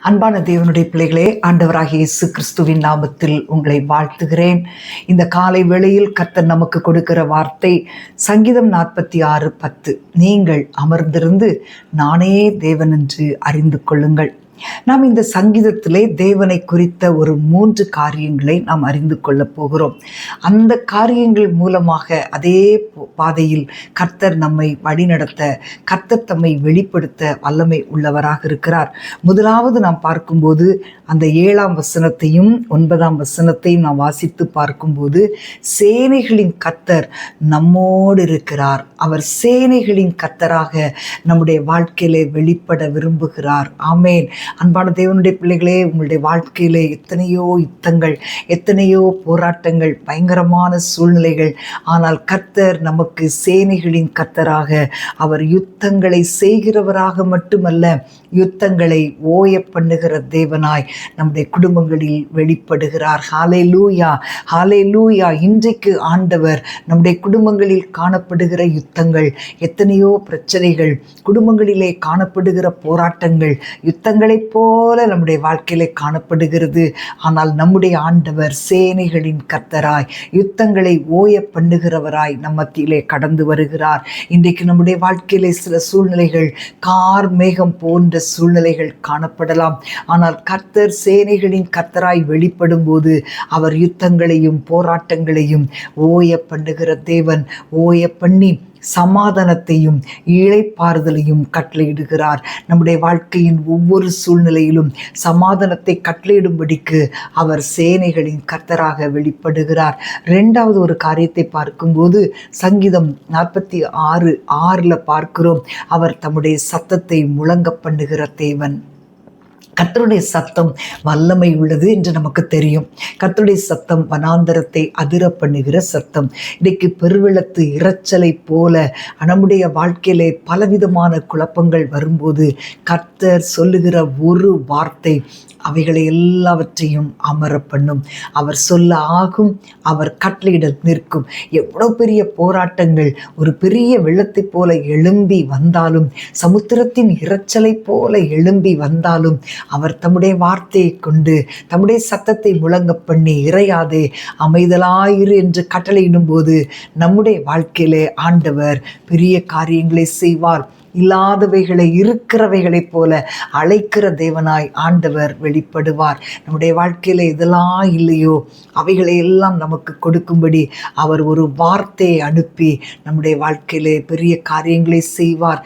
அன்பான தேவனுடைய பிள்ளைகளே, ஆண்டவராகிய இயேசு கிறிஸ்துவின் நாமத்தில் உங்களை வாழ்த்துகிறேன். இந்த காலை வேளையில் கர்த்தர் நமக்கு கொடுக்கிற வார்த்தை சங்கீதம் 46:10. நீங்கள் அமர்ந்திருந்து நானே தேவன் என்று அறிந்து கொள்ளுங்கள். நாம் இந்த சங்கீதத்திலே தேவனை குறித்த ஒரு 3 காரியங்களை நாம் அறிந்து கொள்ளப் போகிறோம். அந்த காரியங்கள் மூலமாக அதே பாதையில் கர்த்தர் நம்மை வழிநடத்த, கர்த்தர் தம்மை வெளிப்படுத்த வல்லமை உள்ளவராக இருக்கிறார். முதலாவது நாம் பார்க்கும்போது அந்த 7ஆம் வசனத்தையும் 9ஆம் வசனத்தையும் நாம் வாசித்து பார்க்கும்போது, சேனைகளின் கர்த்தர் நம்மோடு இருக்கிறார். அவர் சேனைகளின் கர்த்தராக நம்முடைய வாழ்க்கையிலே வெளிப்பட விரும்புகிறார். ஆமேன். அன்பான தேவனுடைய பிள்ளைகளே, உங்களுடைய வாழ்க்கையிலே எத்தனையோ யுத்தங்கள், எத்தனையோ போராட்டங்கள், பயங்கரமான சூழ்நிலைகள். ஆனால் கர்த்தர் நமக்கு சேனைகளின் கர்த்தராக, அவர் யுத்தங்களை செய்கிறவராக மட்டுமல்ல, யுத்தங்களை ஓய பண்ணுகிற தேவனாய் நம்முடைய குடும்பங்களில் வெளிப்படுகிறார். ஹல்லேலூயா, ஹல்லேலூயா. இன்றைக்கு ஆண்டவர் நம்முடைய குடும்பங்களில் காணப்படுகிற யுத்தங்கள், எத்தனையோ பிரச்சனைகள், குடும்பங்களிலே காணப்படுகிற போராட்டங்கள் யுத்தங்களைப் போல நம்முடைய வாழ்க்கையிலே காணப்படுகிறது. ஆனால் நம்முடைய ஆண்டவர் சேனைகளின் கர்த்தராய், யுத்தங்களை ஓய பண்ணுகிறவராய் நம் மத்தியிலே கடந்து வருகிறார். இன்றைக்கு நம்முடைய வாழ்க்கையிலே சில சூழ்நிலைகள் கார் மேகம் போன்ற சூழ்நிலைகள் காணப்படலாம். ஆனால் கர்த்தர் சேனைகளின் கர்த்தராய் வெளிப்படும் போது அவர் யுத்தங்களையும் போராட்டங்களையும் ஓய பண்ணுகிற தேவன். ஓய பண்ணி சமாதானத்தையும் இளைப்பாறுதலையும் கட்டளையிடுகிறார். நம்முடைய வாழ்க்கையின் ஒவ்வொரு சூழ்நிலையிலும் சமாதானத்தை கட்டளையிடும்படிக்கு அவர் சேனைகளின் கர்த்தராக வெளிப்படுகிறார். 2வது ஒரு காரியத்தை பார்க்கும்போது சங்கீதம் 46:6 பார்க்கிறோம், அவர் தம்முடைய சத்தத்தை முழங்க பண்ணுகிற தேவன். கர்த்தருடைய சத்தம் வல்லமை உள்ளது என்று நமக்கு தெரியும். கர்த்தருடைய சத்தம் வனாந்தரத்தை அதிர பண்ணுகிற சத்தம். இன்றைக்கு பெருவெள்ளத்து இரைச்சலை போல நம்முடைய வாழ்க்கையிலே பலவிதமான குழப்பங்கள் வரும்போது கர்த்தர் சொல்லுகிற ஒரு வார்த்தை அவைகளை எல்லாவற்றையும் அமர பண்ணும். அவர் சொல்ல ஆகும், அவர் கட்டளையிட நிற்கும். எவ்வளோ பெரிய போராட்டங்கள் ஒரு பெரிய வெள்ளத்தை போல எழும்பி வந்தாலும், சமுத்திரத்தின் இரைச்சலை போல எழும்பி வந்தாலும், அவர் தம்முடைய வார்த்தையை கொண்டு தம்முடைய சத்தத்தை முழங்க பண்ணி, இறையாதே அமைதலாயிரு என்று கட்டளையிடும் போது நம்முடைய வாழ்க்கையிலே ஆண்டவர் பெரிய காரியங்களை செய்வார். இல்லாதவைகளை இருக்கிறவைகளைப் போல அழைக்கிற தேவனாய் ஆண்டவர் வெளிப்படுவார். நம்முடைய வாழ்க்கையில் இதெல்லாம் இல்லையோ அவைகளை எல்லாம் நமக்கு கொடுக்கும்படி அவர் ஒரு வார்த்தையை அனுப்பி நம்முடைய வாழ்க்கையிலே பெரிய காரியங்களை செய்வார்.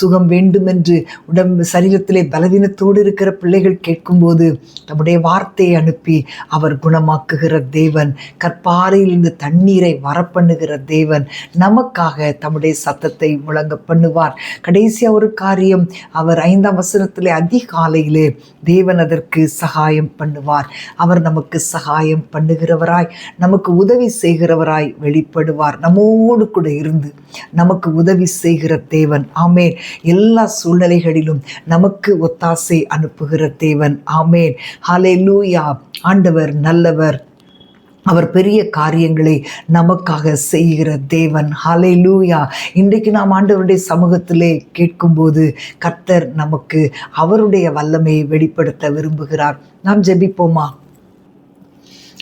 சுகம் வேண்டுமென்று உடம்பு சரீரத்திலே பலவீனத்தோடு இருக்கிற பிள்ளைகள் கேட்கும்போது நம்முடைய வார்த்தையை அனுப்பி அவர் குணமாக்குகிற தேவன். கற்பாறையிலிருந்து தண்ணீரை வரப்பண்ணுகிற தேவன் நமக்காக தம்முடைய சத்தத்தை முழங்க பண்ணுவார். கடைசியா ஒரு காரியம், அவர் 5ஆம் வசனத்திலே அதிகாலையிலே தேவன் அதற்கு சகாயம் பண்ணுவார். அவர் நமக்கு சகாயம் பண்ணுகிறவராய், நமக்கு உதவி செய்கிறவராய் வெளிப்படுவார். நம்மோடு கூட இருந்து நமக்கு உதவி செய்கிற தேவன். ஆமேன். எல்லா சூழ்நிலைகளிலும் நமக்கு ஒத்தாசை அனுப்புகிற தேவன். ஆமேன். ஹல்லேலூயா. ஆண்டவர் நல்லவர். அவர் பெரிய காரியங்களை நமக்காக செய்கிற தேவன். ஹல்லேலூயா. இன்றைக்கு நாம் ஆண்டவருடைய சமூகத்திலே கேட்கும்போது கர்த்தர் நமக்கு அவருடைய வல்லமையை வெளிப்படுத்த விரும்புகிறார். நாம் ஜெபிப்போமா?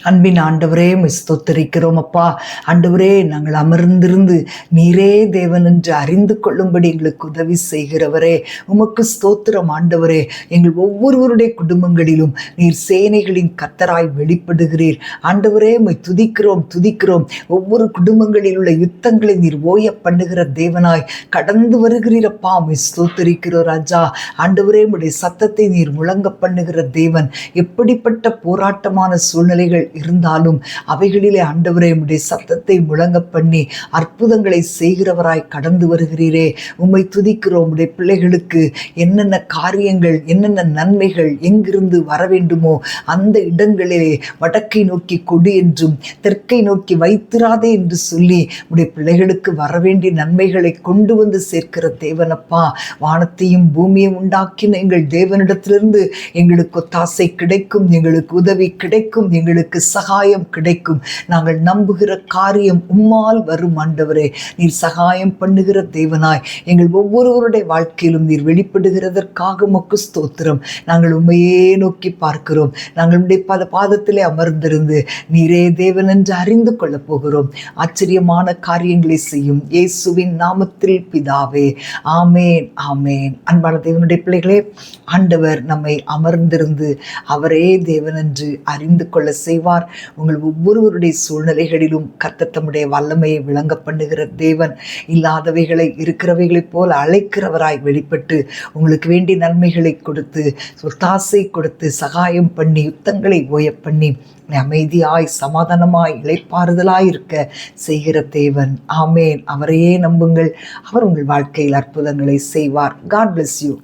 அன்பின் ஆண்டவரே, ஸ்தோத்திரிக்கிறோம் அப்பா. ஆண்டவரே, நாங்கள் அமர்ந்திருந்து நீரே தேவன் என்று அறிந்து கொள்ளும்படி எங்களுக்கு உதவி செய்கிறவரே, உமக்கு ஸ்தோத்திரம். ஆண்டவரே, எங்கள் ஒவ்வொருவருடைய குடும்பங்களிலும் நீர் சேனைகளின் கர்த்தராய் வெளிப்படுகிறீர். ஆண்டவரே, உம்மை துதிக்கிறோம் துதிக்கிறோம். ஒவ்வொரு குடும்பங்களில் உள்ள யுத்தங்களை நீர் ஓய பண்ணுகிற தேவனாய் கடந்து வருகிறீரப்பா. உம்மை ஸ்தோத்திரிக்கிறோம் ராஜா. ஆண்டவரே, உம்முடைய சத்தத்தை நீர் முழங்க பண்ணுகிற தேவன். எப்படிப்பட்ட போராட்டமான சூழ்நிலைகள் இருந்தாலும் அவைகளிலே ஆண்டவரே உம்முடைய சத்தத்தை முழங்க பண்ணி அற்புதங்களை செய்கிறவராய் கடந்து வருகிறீரே. உம்மை துதிக்கிறோம். உம்முடைய பிள்ளைகளுக்கு என்னென்ன காரியங்கள், என்னென்ன நன்மைகள் எங்கிருந்து வர வேண்டுமோ அந்த இடங்களிலே வடக்கை நோக்கி கொடு என்றும் தெற்கை நோக்கி வைத்திராதே என்று சொல்லி உம்முடைய பிள்ளைகளுக்கு வர வேண்டிய நன்மைகளை கொண்டு வந்து சேர்க்கிற தேவனப்பா. வானத்தையும் பூமியையும் உண்டாக்கின எங்கள் தேவனிடத்திலிருந்து எங்களுக்கு ஒத்தாசை கிடைக்கும், எங்களுக்கு உதவி கிடைக்கும், எங்களுக்கு எங்களுக்கு சகாயம் கிடைக்கும். நாங்கள் நம்புகிற காரியம் உம்மால் வரும் ஆண்டவரே. நீர் சகாயம் பண்ணுகிற தேவனாய் எங்கள் ஒவ்வொருவருடைய வாழ்க்கையிலும் நீர் வெளிப்படுகிறதற்காக உமக்கு ஸ்தோத்திரம். நாங்கள் உண்மையே நோக்கி பார்க்கிறோம். நாங்கள் உம்முடைய பாதத்திலே அமர்ந்திருந்து நீரே தேவன் என்று அறிந்து கொள்ளப் போகிறோம். ஆச்சரியமான காரியங்களை செய்யும் இயேசுவின் நாமத்தில் பிதாவே, ஆமேன், ஆமேன். அன்பான தேவனுடைய பிள்ளைகளே, ஆண்டவர் நம்மை அமர்ந்திருந்து அவரே தேவன் என்று அறிந்து கொள்ள செய்வார். உங்கள் ஒவ்வொருவருடைய சூழ்நிலைகளிலும் கர்த்தர் தம்முடைய வல்லமையை விளங்க பண்ணுகிற தேவன். இல்லாதவைகளை இருக்கிறவைகளைப் போல அழைக்கிறவராய் வெளிப்பட்டு உங்களுக்கு வேண்டிய நன்மைகளை கொடுத்து ஒத்தாசை கொடுத்து சகாயம் பண்ணி யுத்தங்களை ஓய பண்ணி அமைதியாய் சமாதானமாய் இளைப்பாறுதலாய் இருக்க செய்கிற தேவன். ஆமேன். அவரையே நம்புங்கள். அவர் உங்கள் வாழ்க்கையில் அற்புதங்களை செய்வார். God bless you.